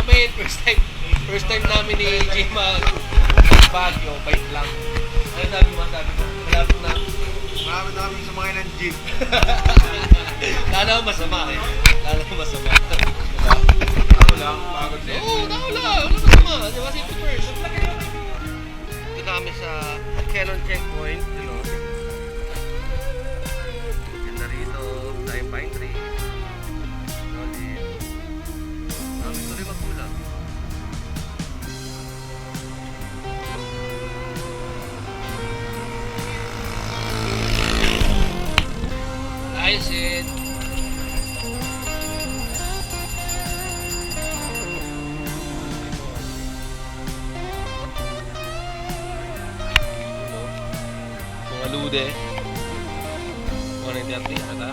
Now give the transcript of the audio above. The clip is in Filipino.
namin, first time namin ni Jima Baguio, bike lang. Ano sabi mo? Malapit na. Marami na kami sumakay ng jeep. Kala ko masama eh. Kala ko masama. Ako lang, pagod din. Oo, wala masama. Di ba? Safety first. Ito na kami sa Canon Checkpoint. You know. Ganda rito. Tayo pine tree. Solid. Kami tuloy magkulang. Ayos it. Mga lude. Mga nandiyan tingnan na.